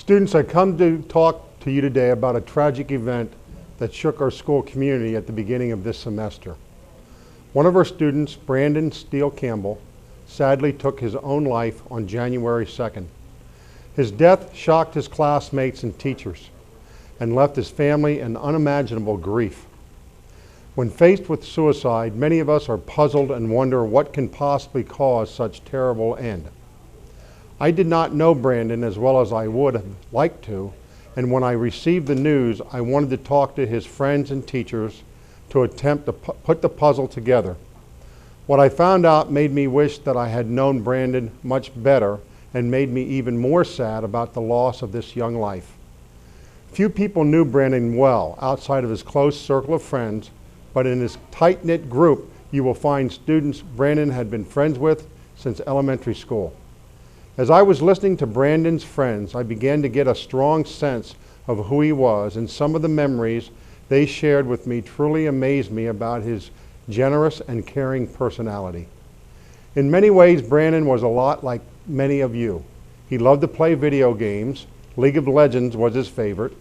Students, I come to talk to you today about a tragic event that shook our school community at the beginning of this semester. One of our students, Brandon Steele Campbell, sadly took his own life on January 2nd. His death shocked his classmates and teachers and left his family in unimaginable grief. When faced with suicide, many of us are puzzled and wonder what can possibly cause such terrible end. I did not know Brandon as well as I would have liked to, and when I received the news, I wanted to talk to his friends and teachers to attempt to put the puzzle together. What I found out made me wish that I had known Brandon much better and made me even more sad about the loss of this young life. Few people knew Brandon well outside of his close circle of friends, but in his tight-knit group, you will find students Brandon had been friends with since elementary school. As I was listening to Brandon's friends, I began to get a strong sense of who he was, and some of the memories they shared with me truly amazed me about his generous and caring personality. In many ways, Brandon was a lot like many of you. He loved to play video games. League of Legends was his favorite.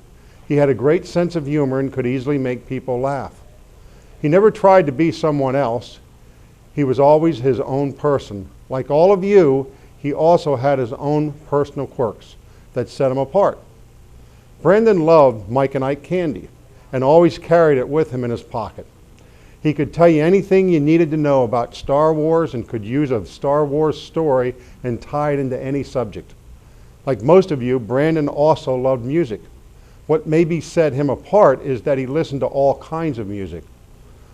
He had a great sense of humor and could easily make people laugh. He never tried to be someone else. He was always his own person. Like all of you, he also had his own personal quirks that set him apart. Brandon loved Mike and Ike candy and always carried it with him in his pocket. He could tell you anything you needed to know about Star Wars and could use a Star Wars story and tie it into any subject. Like most of you, Brandon also loved music. What maybe set him apart is that he listened to all kinds of music.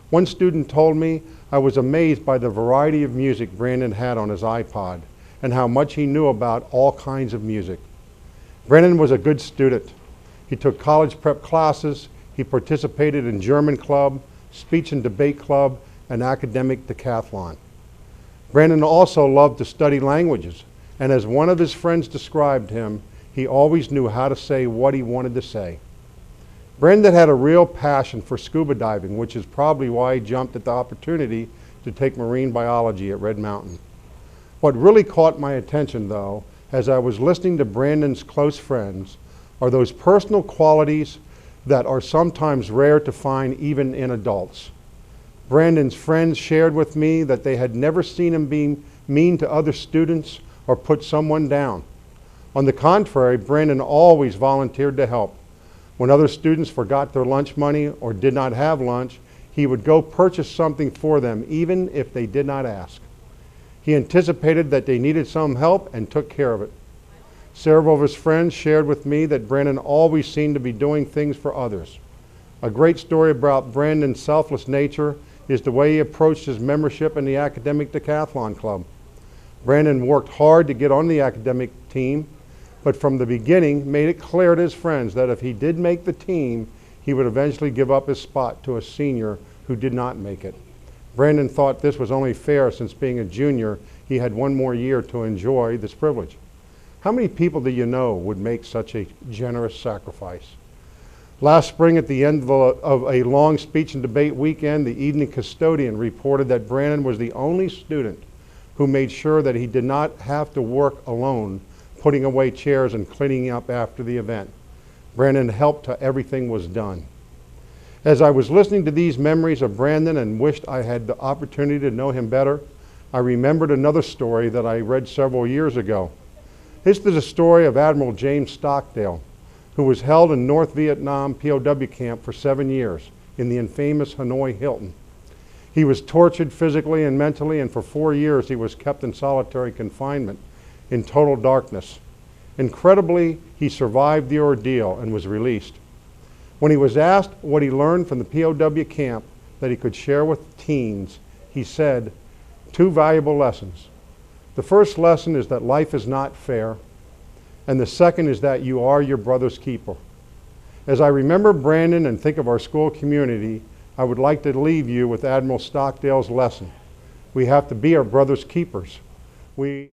One student told me I was amazed by the variety of music Brandon had on his iPod and how much he knew about all kinds of music. Brandon was a good student. He took college prep classes, he participated in German club, speech and debate club, and academic decathlon. Brandon also loved to study languages, and as one of his friends described him, he always knew how to say what he wanted to say. Brandon had a real passion for scuba diving, which is probably why he jumped at the opportunity to take marine biology at Red Mountain. What really caught my attention, though, as I was listening to Brandon's close friends, are those personal qualities that are sometimes rare to find even in adults. Brandon's friends shared with me that they had never seen him being mean to other students or put someone down. On the contrary, Brandon always volunteered to help. When other students forgot their lunch money or did not have lunch, he would go purchase something for them, even if they did not ask. He anticipated that they needed some help and took care of it. Several of his friends shared with me that Brandon always seemed to be doing things for others. A great story about Brandon's selfless nature is the way he approached his membership in the academic decathlon club. Brandon worked hard to get on the academic team, but from the beginning made it clear to his friends that if he did make the team, he would eventually give up his spot to a senior who did not make it. Brandon thought this was only fair since being a junior, he had one more year to enjoy this privilege. How many people do you know would make such a generous sacrifice? Last spring, at the end of a long speech and debate weekend, the evening custodian reported that Brandon was the only student who made sure that he did not have to work alone, putting away chairs and cleaning up after the event. Brandon helped till everything was done. As I was listening to these memories of Brandon and wished I had the opportunity to know him better, I remembered another story that I read several years ago. This is the story of Admiral James Stockdale, who was held in North Vietnam POW camp for 7 years in the infamous Hanoi Hilton. He was tortured physically and mentally, and for 4 years he was kept in solitary confinement in total darkness. Incredibly, he survived the ordeal and was released. When he was asked what he learned from the POW camp that he could share with teens, he said 2 valuable lessons. The first lesson is that life is not fair, and the second is that you are your brother's keeper. As I remember Brandon and think of our school community, I would like to leave you with Admiral Stockdale's lesson. We have to be our brother's keepers. We